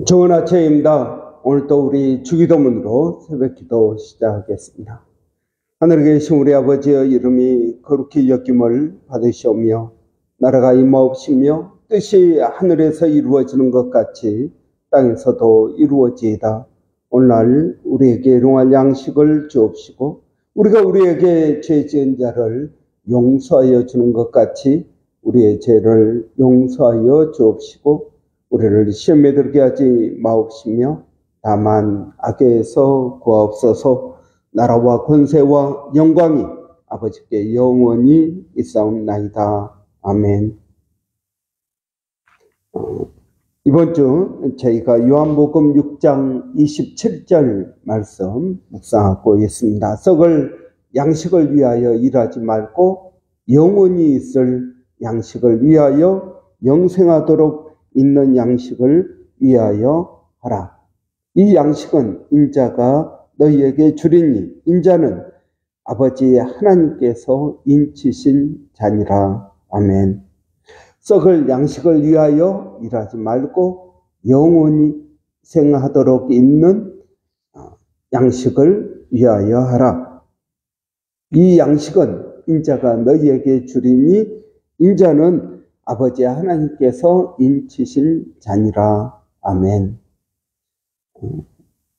좋은 아침입니다. 오늘 또 우리 주기도문으로 새벽기도 시작하겠습니다. 하늘에 계신 우리 아버지의 이름이 거룩히 여김을 받으시오며 나라가 임하옵시며 뜻이 하늘에서 이루어지는 것 같이 땅에서도 이루어지이다. 오늘날 우리에게 일용할 양식을 주옵시고 우리가 우리에게 죄 지은 자를 용서하여 주는 것 같이 우리의 죄를 용서하여 주옵시고 우리를 시험에 들게 하지 마옵시며 다만 악에서 구하옵소서. 나라와 권세와 영광이 아버지께 영원히 있사옵나이다. 아멘. 이번 주 저희가 요한복음 6장 27절 말씀 묵상하고 있습니다. 썩을 양식을 위하여 일하지 말고 영원히 있을 양식을 위하여 영생하도록 있는 양식을 위하여 하라. 이 양식은 인자가 너희에게 주리니 인자는 아버지 하나님께서 인치신 자니라. 아멘. 썩을 양식을 위하여 일하지 말고 영원히 생하도록 있는 양식을 위하여 하라. 이 양식은 인자가 너희에게 주리니 인자는 아버지 하나님께서 인치신 자니라. 아멘.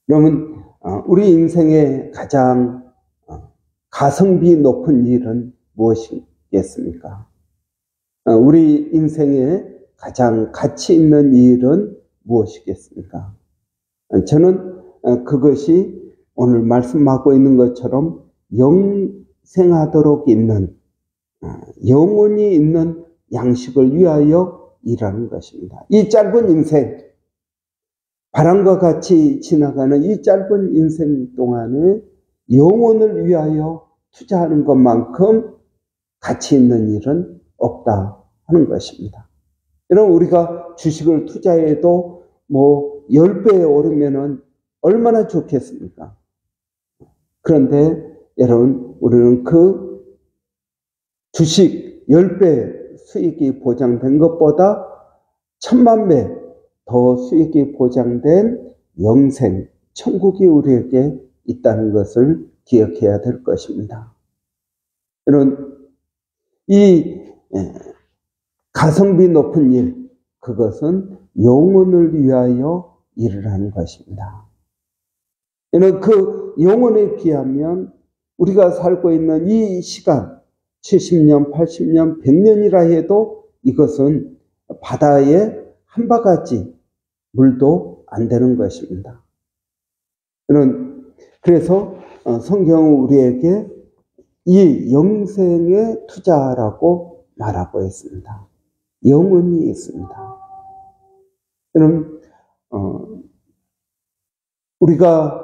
여러분, 우리 인생의 가장 가성비 높은 일은 무엇이겠습니까? 우리 인생의 가장 가치 있는 일은 무엇이겠습니까? 저는 그것이 오늘 말씀하고 있는 것처럼 영생하도록 있는, 영원히 있는 양식을 위하여 일하는 것입니다. 이 짧은 인생, 바람과 같이 지나가는 이 짧은 인생 동안에 영혼을 위하여 투자하는 것만큼 가치 있는 일은 없다 하는 것입니다. 여러분, 우리가 주식을 투자해도 10배에 오르면은 얼마나 좋겠습니까? 그런데 여러분, 우리는 그 주식 10배 수익이 보장된 것보다 10,000배 더 수익이 보장된 영생, 천국이 우리에게 있다는 것을 기억해야 될 것입니다. 여러분, 이 가성비 높은 일, 그것은 영혼을 위하여 일을 하는 것입니다. 여러분, 그 영혼에 비하면 우리가 살고 있는 이 시간, 70년, 80년, 100년이라 해도 이것은 바다에 한 바가지 물도 안 되는 것입니다. 그래서 성경은 우리에게 이 영생의 투자라고 말하고 있습니다. 영혼이 있습니다. 여러분, 우리가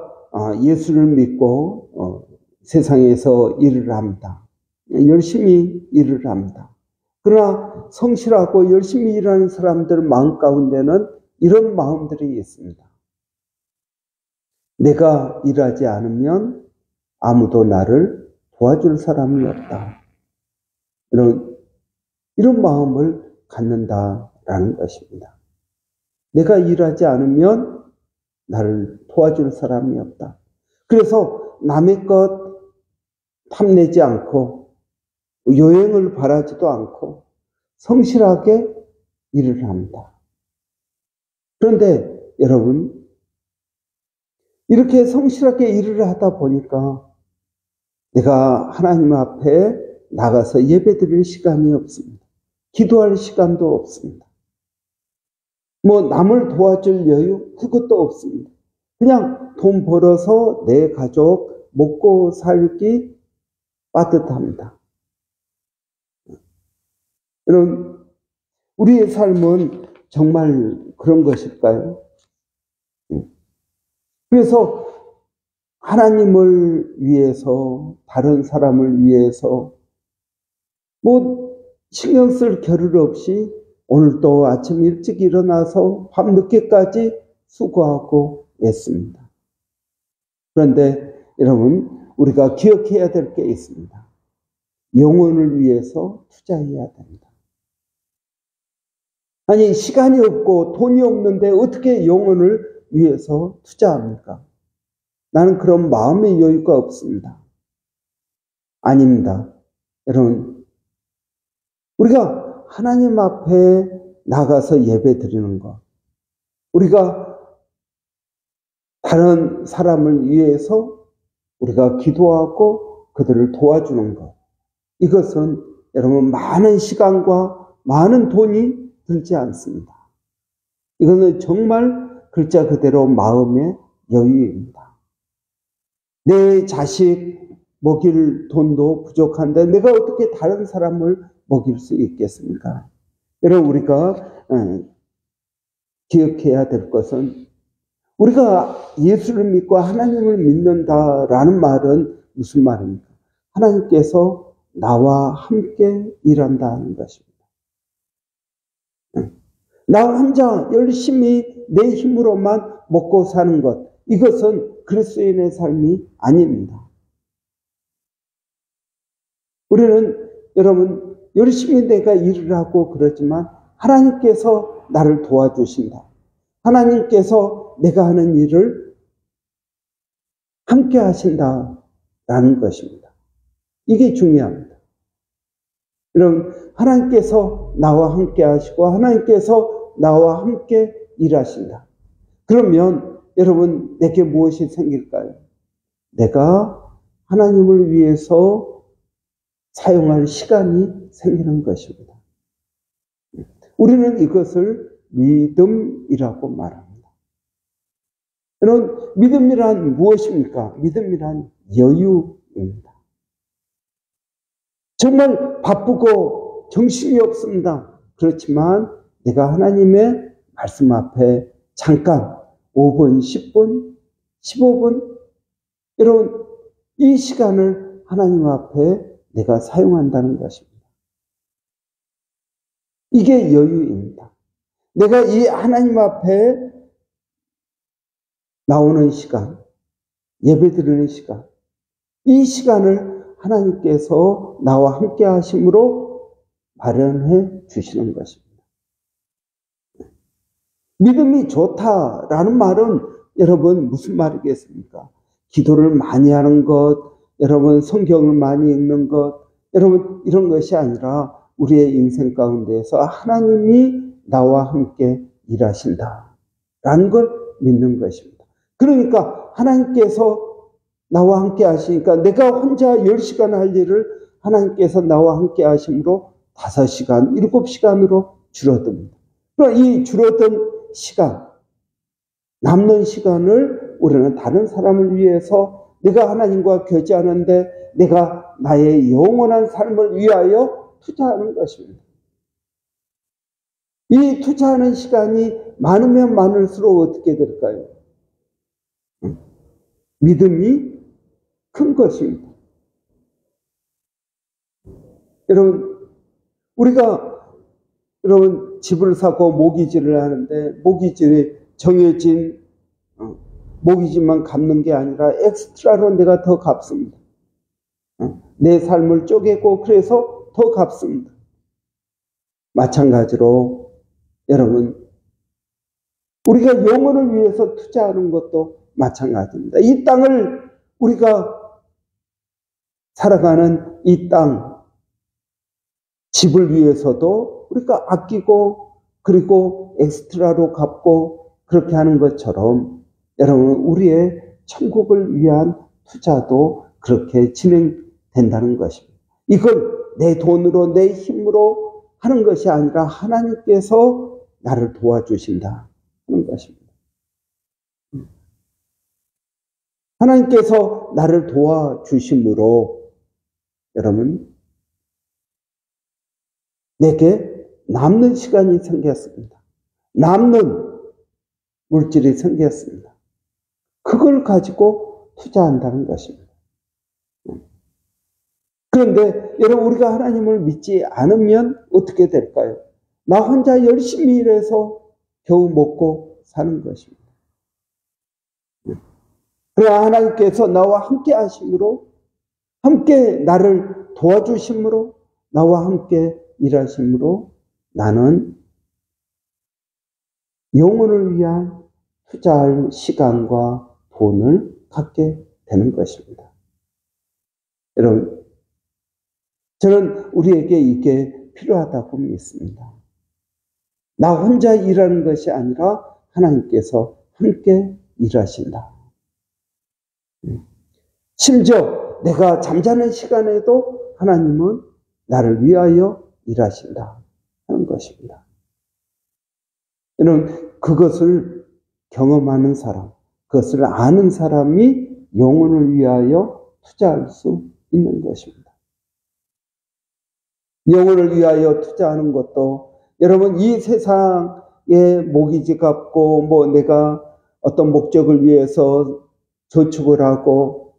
예수를 믿고 세상에서 일을 합니다. 열심히 일을 합니다. 그러나 성실하고 열심히 일하는 사람들 마음 가운데는 이런 마음들이 있습니다. 내가 일하지 않으면 아무도 나를 도와줄 사람이 없다. 이런 마음을 갖는다라는 것입니다. 내가 일하지 않으면 나를 도와줄 사람이 없다. 그래서 남의 것 탐내지 않고 요행을 바라지도 않고 성실하게 일을 합니다. 그런데 여러분, 이렇게 성실하게 일을 하다 보니까 내가 하나님 앞에 나가서 예배드릴 시간이 없습니다. 기도할 시간도 없습니다. 남을 도와줄 여유, 그것도 없습니다. 그냥 돈 벌어서 내 가족 먹고 살기 빠듯합니다. 여러분, 우리의 삶은 정말 그런 것일까요? 그래서 하나님을 위해서, 다른 사람을 위해서 신경 쓸 겨를 없이 오늘도 아침 일찍 일어나서 밤늦게까지 수고하고 애씁니다. 그런데 여러분, 우리가 기억해야 될 게 있습니다. 영혼을 위해서 투자해야 됩니다. 아니, 시간이 없고 돈이 없는데 어떻게 영혼을 위해서 투자합니까? 나는 그런 마음의 여유가 없습니다. 아닙니다. 여러분, 우리가 하나님 앞에 나가서 예배 드리는 것, 우리가 다른 사람을 위해서 우리가 기도하고 그들을 도와주는 것, 이것은 여러분 많은 시간과 많은 돈이 들지 않습니다. 이거는 정말 글자 그대로 마음의 여유입니다. 내 자식 먹일 돈도 부족한데 내가 어떻게 다른 사람을 먹일 수 있겠습니까? 여러분, 우리가 기억해야 될 것은, 우리가 예수를 믿고 하나님을 믿는다라는 말은 무슨 말입니까? 하나님께서 나와 함께 일한다는 것입니다. 나 혼자 열심히 내 힘으로만 먹고 사는 것, 이것은 그리스도인의 삶이 아닙니다. 우리는 여러분 열심히 내가 일을 하고 그러지만 하나님께서 나를 도와주신다. 하나님께서 내가 하는 일을 함께 하신다라는 것입니다. 이게 중요합니다. 여러분, 하나님께서 나와 함께 하시고 하나님께서 나와 함께 일하신다. 그러면 여러분, 내게 무엇이 생길까요? 내가 하나님을 위해서 사용할 시간이 생기는 것입니다. 우리는 이것을 믿음이라고 말합니다. 여러분, 믿음이란 무엇입니까? 믿음이란 여유입니다. 정말 바쁘고 정신이 없습니다. 그렇지만 내가 하나님의 말씀 앞에 잠깐 5분, 10분, 15분, 여러분, 이 시간을 하나님 앞에 내가 사용한다는 것입니다. 이게 여유입니다. 내가 이 하나님 앞에 나오는 시간, 예배드리는 시간, 이 시간을 하나님께서 나와 함께 하심으로 마련해 주시는 것입니다. 믿음이 좋다라는 말은 여러분 무슨 말이겠습니까? 기도를 많이 하는 것, 여러분 성경을 많이 읽는 것, 여러분 이런 것이 아니라 우리의 인생 가운데에서 하나님이 나와 함께 일하신다라는 걸 믿는 것입니다. 그러니까 하나님께서 나와 함께 하시니까 내가 혼자 10시간 할 일을 하나님께서 나와 함께 하심으로 5시간, 7시간으로 줄어듭니다. 그럼 이 줄어든 시간, 남는 시간을 우리는 다른 사람을 위해서, 내가 하나님과 교제하는데 내가 나의 영원한 삶을 위하여 투자하는 것입니다. 이 투자하는 시간이 많으면 많을수록 어떻게 될까요? 믿음이 큰 것입니다. 여러분, 우리가 집을 사고 모기지를 하는데 모기지에 정해진 모기지만 갚는 게 아니라 엑스트라로 내가 더 갚습니다. 내 삶을 쪼개고 그래서 더 갚습니다. 마찬가지로 여러분, 우리가 영혼을 위해서 투자하는 것도 마찬가지입니다. 이 땅을 우리가 살아가는 이 땅, 집을 위해서도 우리가 아끼고 그리고 엑스트라로 갚고 그렇게 하는 것처럼 여러분, 우리의 천국을 위한 투자도 그렇게 진행된다는 것입니다. 이걸 내 돈으로 내 힘으로 하는 것이 아니라 하나님께서 나를 도와주신다 하는 것입니다. 하나님께서 나를 도와주심으로 여러분, 내게 남는 시간이 생겼습니다. 남는 물질이 생겼습니다. 그걸 가지고 투자한다는 것입니다. 그런데 여러분, 우리가 하나님을 믿지 않으면 어떻게 될까요? 나 혼자 열심히 일해서 겨우 먹고 사는 것입니다. 그러나 하나님께서 나와 함께 하심으로, 함께 나를 도와주심으로, 나와 함께 일하심으로 나는 영혼을 위한 투자할 시간과 돈을 갖게 되는 것입니다. 여러분, 저는 우리에게 이게 필요하다고 믿습니다. 나 혼자 일하는 것이 아니라 하나님께서 함께 일하신다. 심지어 내가 잠자는 시간에도 하나님은 나를 위하여 일하신다 하는 것입니다. 여러분, 그것을 경험하는 사람, 그것을 아는 사람이 영혼을 위하여 투자할 수 있는 것입니다. 영혼을 위하여 투자하는 것도 여러분 이 세상에 모기지 갚고 내가 어떤 목적을 위해서 저축을 하고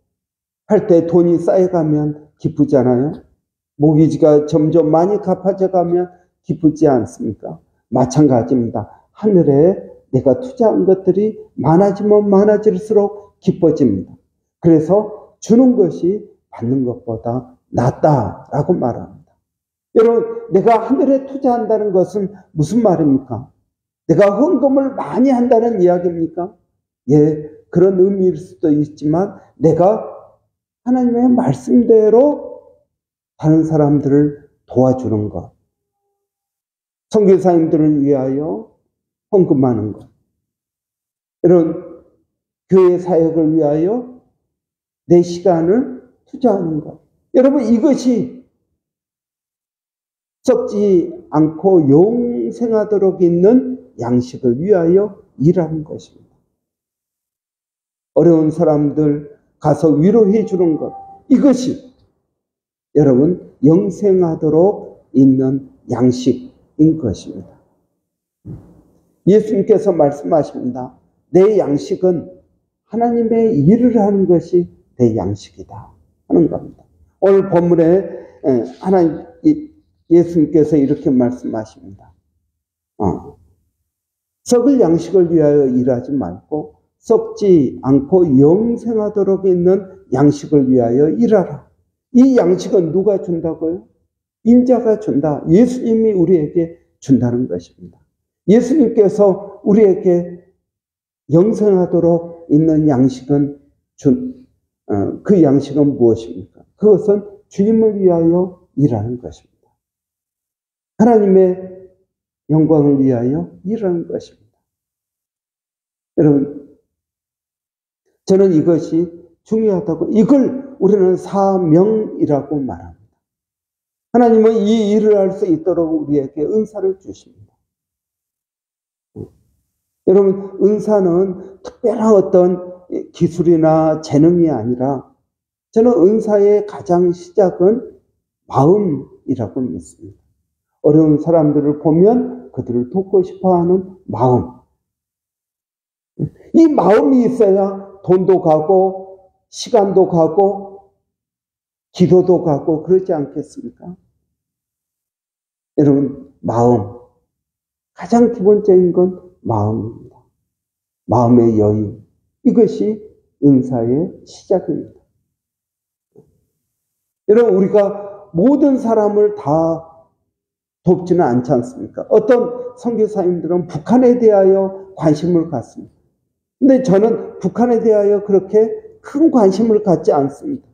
할 때 돈이 쌓여가면 기쁘잖아요. 모기지가 점점 많이 갚아져 가면 기쁘지 않습니까? 마찬가지입니다. 하늘에 내가 투자한 것들이 많아지면 많아질수록 기뻐집니다. 그래서 주는 것이 받는 것보다 낫다라고 말합니다. 여러분, 내가 하늘에 투자한다는 것은 무슨 말입니까? 내가 헌금을 많이 한다는 이야기입니까? 예, 그런 의미일 수도 있지만 내가 하나님의 말씀대로 다른 사람들을 도와주는 것, 선교사님들을 위하여 헌금하는 것, 이런 교회 사역을 위하여 내 시간을 투자하는 것. 여러분, 이것이 썩지 않고 영생하도록 있는 양식을 위하여 일하는 것입니다. 어려운 사람들 가서 위로해 주는 것, 이것이 여러분 영생하도록 있는 양식인 것입니다. 예수님께서 말씀하십니다. 내 양식은 하나님의 일을 하는 것이 내 양식이다 하는 겁니다. 오늘 본문에 예수님께서 이렇게 말씀하십니다. 썩을 양식을 위하여 일하지 말고 썩지 않고 영생하도록 있는 양식을 위하여 일하라. 이 양식은 누가 준다고요? 인자가 준다. 예수님이 우리에게 준다는 것입니다. 예수님께서 우리에게 영생하도록 있는 양식은 그 양식은 무엇입니까? 그것은 주님을 위하여 일하는 것입니다. 하나님의 영광을 위하여 일하는 것입니다. 여러분, 저는 이것이 중요하다고, 이걸 우리는 사명이라고 말합니다. 하나님은 이 일을 할 수 있도록 우리에게 은사를 주십니다. 여러분, 은사는 특별한 어떤 기술이나 재능이 아니라 저는 은사의 가장 시작은 마음이라고 믿습니다. 어려운 사람들을 보면 그들을 돕고 싶어하는 마음. 이 마음이 있어야 돈도 가고 시간도 가고 기도도 가고 그러지 않겠습니까? 여러분, 마음. 가장 기본적인 건 마음입니다. 마음의 여유. 이것이 은사의 시작입니다. 여러분, 우리가 모든 사람을 다 돕지는 않지 않습니까? 어떤 선교사님들은 북한에 대하여 관심을 갖습니다. 근데 저는 북한에 대하여 그렇게 큰 관심을 갖지 않습니다.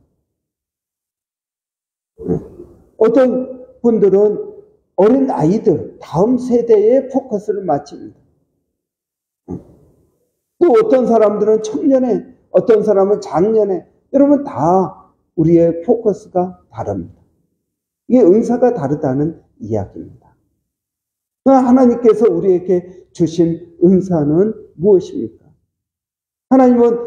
어떤 분들은 어린 아이들, 다음 세대에 포커스를 맞춥니다. 또 어떤 사람들은 청년에, 어떤 사람은 작년에, 여러분 다 우리의 포커스가 다릅니다. 이게 은사가 다르다는 이야기입니다. 하나님께서 우리에게 주신 은사는 무엇입니까? 하나님은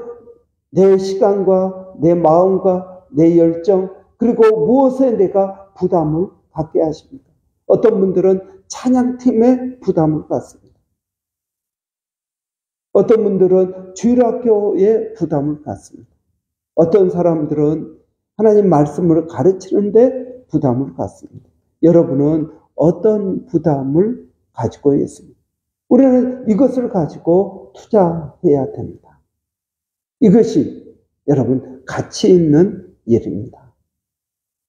내 시간과 내 마음과 내 열정, 그리고 무엇에 내가 부담을 갖게 하십니까? 어떤 분들은 찬양팀에 부담을 갖습니다. 어떤 분들은 주일학교에 부담을 갖습니다. 어떤 사람들은 하나님 말씀을 가르치는데 부담을 갖습니다. 여러분은 어떤 부담을 가지고 있습니까? 우리는 이것을 가지고 투자해야 됩니다. 이것이 여러분 가치 있는 일입니다.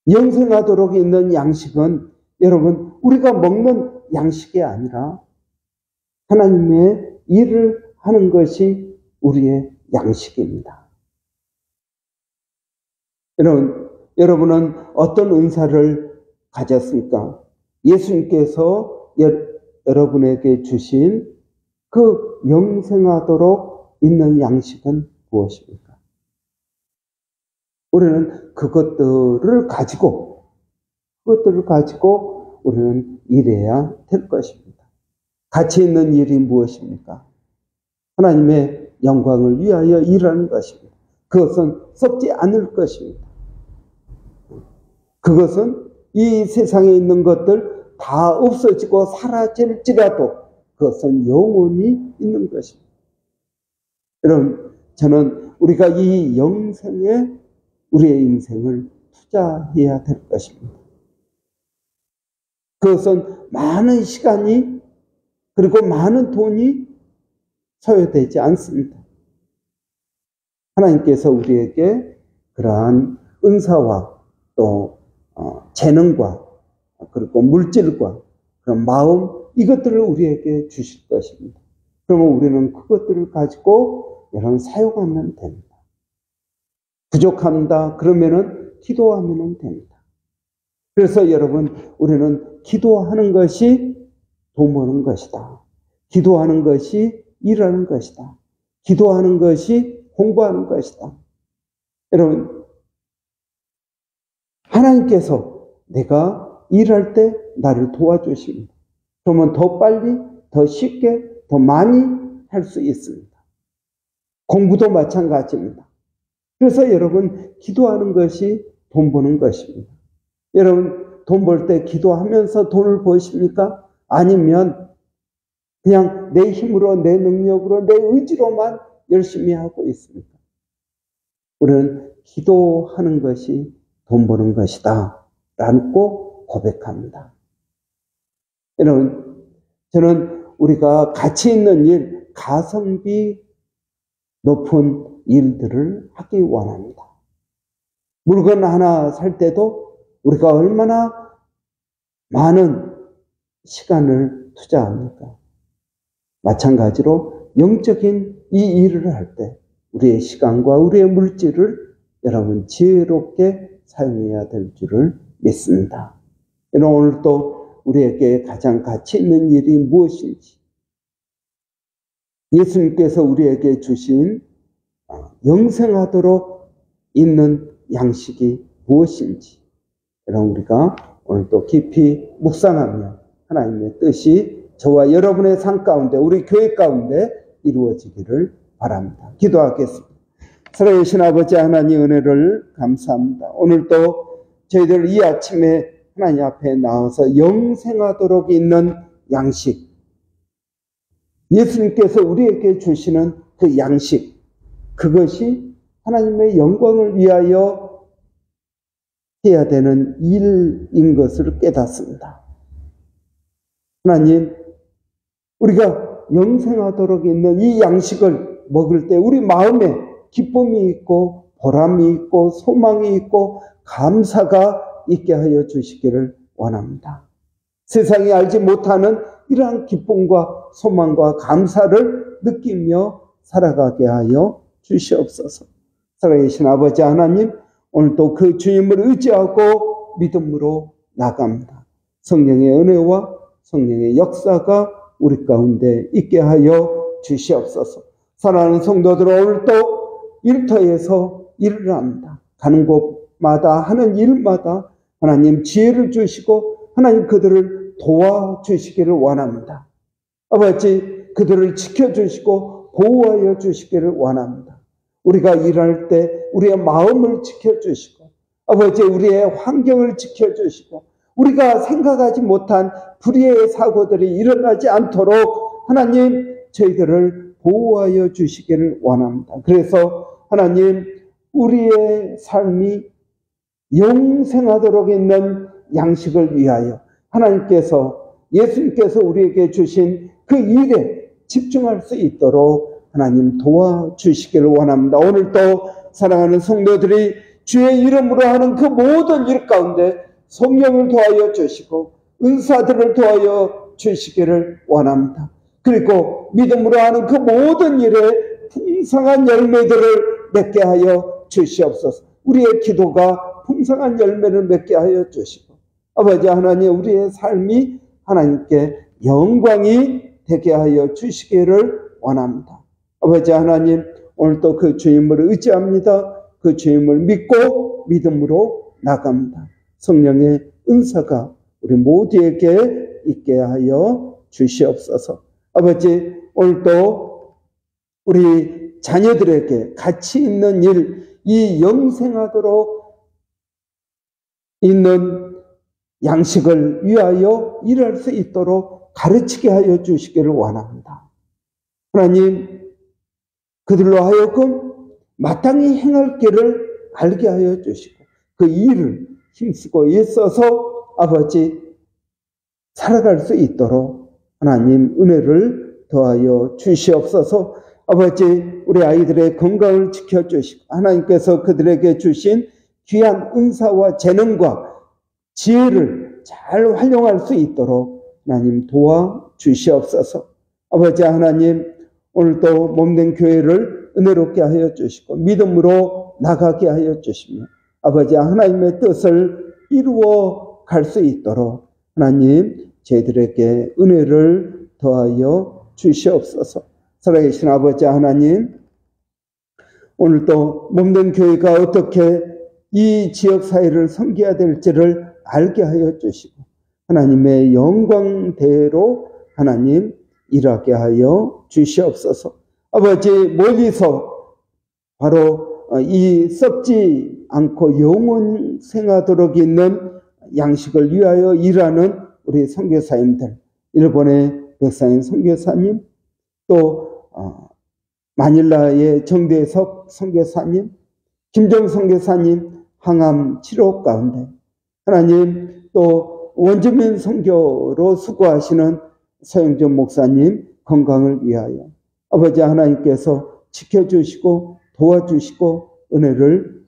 영생하도록 있는 양식은 여러분 우리가 먹는 양식이 아니라 하나님의 일을 하는 것이 우리의 양식입니다. 여러분은 어떤 은사를 가졌습니까? 예수님께서 여러분에게 주신 그 영생하도록 있는 양식은 무엇입니까? 우리는 그것들을 가지고 우리는 일해야 될 것입니다. 가치 있는 일이 무엇입니까? 하나님의 영광을 위하여 일하는 것입니다. 그것은 썩지 않을 것입니다. 그것은 이 세상에 있는 것들 다 없어지고 사라질지라도 그것은 영원히 있는 것입니다. 여러분, 저는 우리가 이 영생에 우리의 인생을 투자해야 될 것입니다. 그것은 많은 시간이 그리고 많은 돈이 소요되지 않습니다. 하나님께서 우리에게 그러한 은사와 또 재능과 그리고 물질과 그런 마음 이것들을 우리에게 주실 것입니다. 그러면 우리는 그것들을 가지고 여러분 사용하면 됩니다. 부족합니다. 그러면은 기도하면 됩니다. 그래서 여러분 우리는 기도하는 것이 돈 버는 것이다. 기도하는 것이 일하는 것이다. 기도하는 것이 공부하는 것이다. 여러분 하나님께서 내가 일할 때 나를 도와주십니다. 그러면 더 빨리, 더 쉽게, 더 많이 할 수 있습니다. 공부도 마찬가지입니다. 그래서 여러분 기도하는 것이 돈 버는 것입니다. 여러분 돈 벌 때 기도하면서 돈을 버십니까? 아니면 그냥 내 힘으로, 내 능력으로, 내 의지로만 열심히 하고 있습니까? 우리는 기도하는 것이 돈 버는 것이다 라고 고백합니다. 여러분, 저는 우리가 가치 있는 일, 가성비 높은 일들을 하기 원합니다. 물건 하나 살 때도 우리가 얼마나 많은 시간을 투자합니까? 마찬가지로 영적인 이 일을 할 때 우리의 시간과 우리의 물질을 여러분 지혜롭게 사용해야 될 줄을 믿습니다. 오늘 또 우리에게 가장 가치 있는 일이 무엇인지 예수님께서 우리에게 주신 영생하도록 있는 양식이 무엇인지 여러분 우리가 오늘 또 깊이 묵상하며 하나님의 뜻이 저와 여러분의 삶 가운데 우리 교회 가운데 이루어지기를 바랍니다. 기도하겠습니다. 살아계신 아버지 하나님 은혜를 감사합니다. 오늘도 저희들 이 아침에 하나님 앞에 나와서 영생하도록 있는 양식 예수님께서 우리에게 주시는 그 양식 그것이 하나님의 영광을 위하여 해야 되는 일인 것을 깨닫습니다. 하나님 우리가 영생하도록 있는 이 양식을 먹을 때 우리 마음에 기쁨이 있고 보람이 있고 소망이 있고 감사가 있게 하여 주시기를 원합니다. 세상이 알지 못하는 이러한 기쁨과 소망과 감사를 느끼며 살아가게 하여 주시옵소서. 살아계신 아버지 하나님 오늘도 그 주님을 의지하고 믿음으로 나갑니다. 성령의 은혜와 성령의 역사가 우리 가운데 있게 하여 주시옵소서. 사랑하는 성도들 오늘도 일터에서 일을 합니다. 가는 곳마다 하는 일마다 하나님 지혜를 주시고 하나님 그들을 도와주시기를 원합니다. 아버지 그들을 지켜주시고 보호하여 주시기를 원합니다. 우리가 일할 때 우리의 마음을 지켜주시고 아버지 우리의 환경을 지켜주시고 우리가 생각하지 못한 불의의 사고들이 일어나지 않도록 하나님 저희들을 보호하여 주시기를 원합니다. 그래서 하나님 우리의 삶이 영생하도록 있는 양식을 위하여 하나님께서 예수님께서 우리에게 주신 그 일에 집중할 수 있도록 하나님 도와주시기를 원합니다. 오늘도 사랑하는 성도들이 주의 이름으로 하는 그 모든 일 가운데 성령을 도하여 주시고 은사들을 도하여 주시기를 원합니다. 그리고 믿음으로 하는 그 모든 일에 풍성한 열매들을 맺게 하여 주시옵소서. 우리의 기도가 풍성한 열매를 맺게 하여 주시고, 아버지 하나님, 우리의 삶이 하나님께 영광이 되게 하여 주시기를 원합니다. 아버지 하나님, 오늘도 그 주님을 의지합니다. 그 주님을 믿고 믿음으로 나갑니다. 성령의 은사가 우리 모두에게 있게 하여 주시옵소서. 아버지, 오늘도 우리 자녀들에게 가치 있는 일, 이 영생하도록 있는 양식을 위하여 일할 수 있도록 가르치게 하여 주시기를 원합니다. 하나님, 그들로 하여금 마땅히 행할 길을 알게 하여 주시고 그 일을 힘쓰고 애써서 아버지 살아갈 수 있도록 하나님 은혜를 더하여 주시옵소서. 아버지, 우리 아이들의 건강을 지켜주시고 하나님께서 그들에게 주신 귀한 은사와 재능과 지혜를 잘 활용할 수 있도록 하나님 도와주시옵소서. 아버지 하나님, 오늘도 몸된 교회를 은혜롭게 하여 주시고 믿음으로 나가게 하여 주시며 아버지 하나님의 뜻을 이루어 갈 수 있도록 하나님 저희들에게 은혜를 더하여 주시옵소서. 살아계신 아버지 하나님, 오늘도 몸된 교회가 어떻게 이 지역 사회를 섬겨야 될지를 알게 하여 주시고 하나님의 영광대로 하나님 일하게 하여 주시옵소서. 아버지, 멀리서 바로 이 썩지 않고 영원 생하도록 있는 양식을 위하여 일하는 우리 선교사님들, 일본의 백사인 선교사님, 또 마닐라의 정대석 선교사님, 김정 선교사님 항암 치료 가운데 하나님, 또 원주민 선교로 수고하시는 서영전 목사님 건강을 위하여 아버지 하나님께서 지켜주시고 도와주시고 은혜를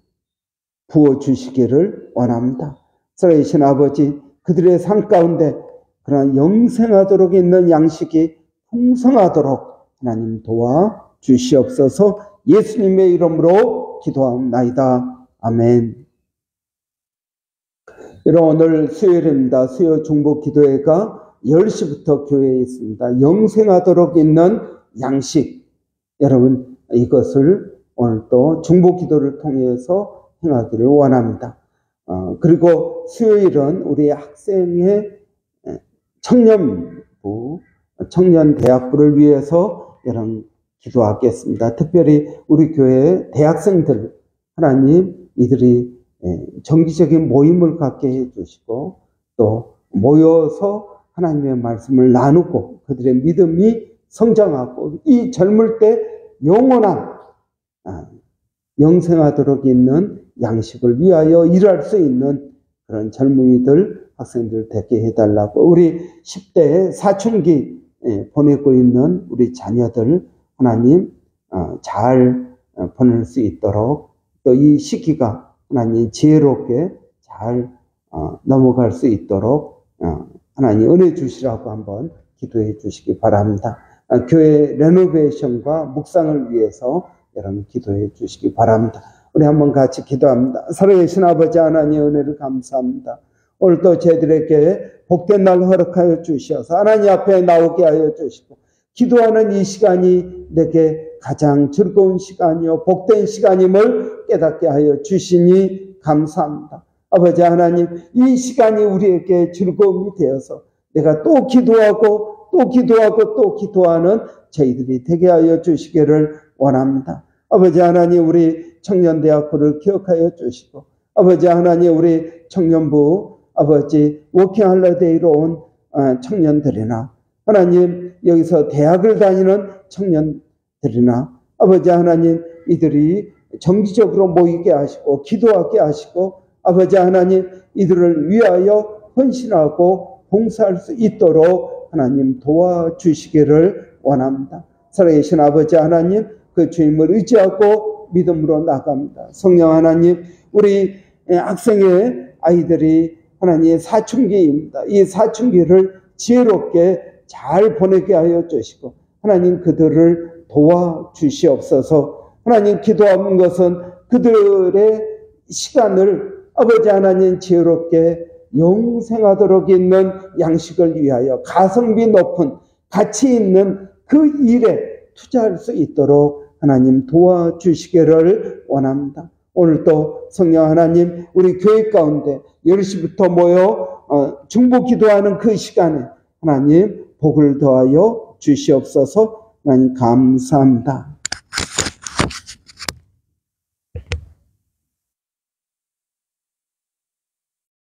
부어주시기를 원합니다. 살아계신 아버지, 그들의 삶 가운데 그러나 영생하도록 있는 양식이 풍성하도록 하나님 도와주시옵소서. 예수님의 이름으로 기도하옵나이다. 아멘. 여러분, 오늘 수요일입니다. 수요 중보 기도회가 10시부터 교회에 있습니다. 영생하도록 있는 양식, 여러분 이것을 오늘 또 중보 기도를 통해서 행하기를 원합니다. 그리고 수요일은 우리 학생의 청년부, 청년대학부를 위해서 여러분 기도하겠습니다. 특별히 우리 교회 대학생들, 하나님 이들이 정기적인 모임을 갖게 해주시고 또 모여서 하나님의 말씀을 나누고 그들의 믿음이 성장하고 이 젊을 때 영원한 영생하도록 있는 양식을 위하여 일할 수 있는 그런 젊은이들, 학생들 되게 해달라고, 우리 10대 사춘기 보내고 있는 우리 자녀들 하나님 잘 보낼 수 있도록, 또 이 시기가 하나님 지혜롭게 잘 넘어갈 수 있도록 하나님 은혜 주시라고 한번 기도해 주시기 바랍니다. 교회 레노베이션과 묵상을 위해서 여러분 기도해 주시기 바랍니다. 우리 한번 같이 기도합니다. 살아계신 아버지 하나님, 은혜를 감사합니다. 오늘도 저희들에게 복된 날 허락하여 주셔서 하나님 앞에 나오게 하여 주시고 기도하는 이 시간이 내게 가장 즐거운 시간이요 복된 시간임을 깨닫게 하여 주시니 감사합니다. 아버지 하나님, 이 시간이 우리에게 즐거움이 되어서 내가 또 기도하고 또 기도하고 또 기도하는 저희들이 되게 하여 주시기를 원합니다. 아버지 하나님, 우리 청년대학부를 기억하여 주시고 아버지 하나님, 우리 청년부 아버지 워킹 홀리데이로 온 청년들이나 하나님 여기서 대학을 다니는 청년들이나 아버지 하나님 이들이 정기적으로 모이게 하시고 기도하게 하시고 아버지 하나님 이들을 위하여 헌신하고 봉사할 수 있도록 하나님 도와주시기를 원합니다. 살아계신 아버지 하나님, 그 주님을 의지하고 믿음으로 나갑니다. 성령 하나님, 우리 학생의 아이들이 하나님의 사춘기입니다. 이 사춘기를 지혜롭게 잘 보내게 하여 주시고 하나님 그들을 도와주시옵소서. 하나님 기도하는 것은 그들의 시간을 아버지 하나님 지혜롭게 영생하도록 있는 양식을 위하여 가성비 높은 가치 있는 그 일에 투자할 수 있도록 하나님 도와주시기를 원합니다. 오늘도 성령 하나님 우리 교회 가운데 10시부터 모여 중보 기도하는 그 시간에 하나님 복을 더하여 주시옵소서. 하나님 감사합니다.